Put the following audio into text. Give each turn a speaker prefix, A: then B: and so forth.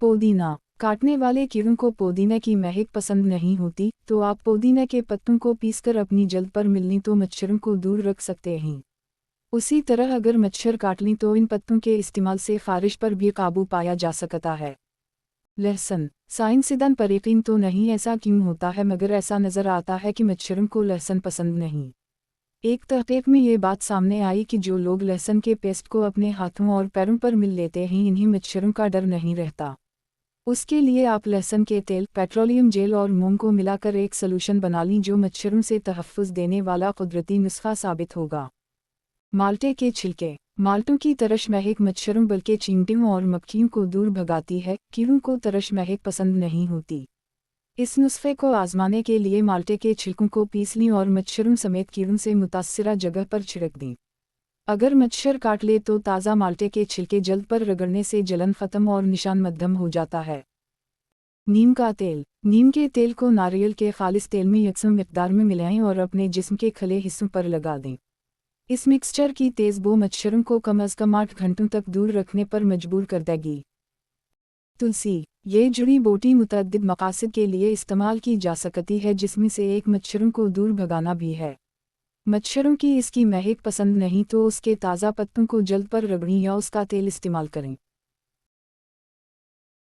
A: पुदीना। काटने वाले कीड़ों को पुदीने की महक पसंद नहीं होती, तो आप पुदीने के पत्तों को पीसकर अपनी जल्द पर मिलनी तो मच्छरों को दूर रख सकते हैं। उसी तरह अगर मच्छर काट लें तो इन पत्तों के इस्तेमाल से खारिश पर भी काबू पाया जा सकता है। लहसुन। साइंसदान पर यकीन तो नहीं ऐसा क्यों होता है, मगर ऐसा नज़र आता है कि मच्छरों को लहसुन पसंद नहीं। एक तहकीक में ये बात सामने आई कि जो लोग लहसुन के पेस्ट को अपने हाथों और पैरों पर मिल लेते हैं, इन्हें मच्छरों का डर नहीं रहता। उसके लिए आप लहसुन के तेल, पेट्रोलियम जेल और मोम को मिलाकर एक सलूशन बना लीं, जो मच्छरों से तहफ़्फ़ुज़ देने वाला कुदरती नुस्खा साबित होगा। माल्टे के छिलके। माल्टों की तरश महक मच्छरों बल्कि चींटियों और मक्खियों को दूर भगाती है। कीड़ों को तरश महक पसंद नहीं होती। इस नुस्खे को आजमाने के लिए माल्टे के छिलकों को पीस लें और मच्छरों समेत कीड़ों से मुतासिरा जगह पर छिड़क दें। अगर मच्छर काट ले तो ताज़ा माल्टे के छिलके जल्द पर रगड़ने से जलन ख़त्म और निशान मध्यम हो जाता है। नीम का तेल। नीम के तेल को नारियल के खालिस तेल में यकसम मिकदार में मिलाएं और अपने जिस्म के खले हिस्सों पर लगा दें। इस मिक्सचर की तेज़ बू मच्छरों को कम अज़ कम 8 घंटों तक दूर रखने पर मजबूर कर देगी। तुलसी। ये जड़ी बूटी मुतअद्दिद मकासद के लिए इस्तेमाल की जा सकती है, जिसमें से एक मच्छरों को दूर भगाना भी है। मच्छरों की इसकी महक पसंद नहीं तो उसके ताज़ा पत्तों को जल्द पर रगड़ें या उसका तेल इस्तेमाल करें।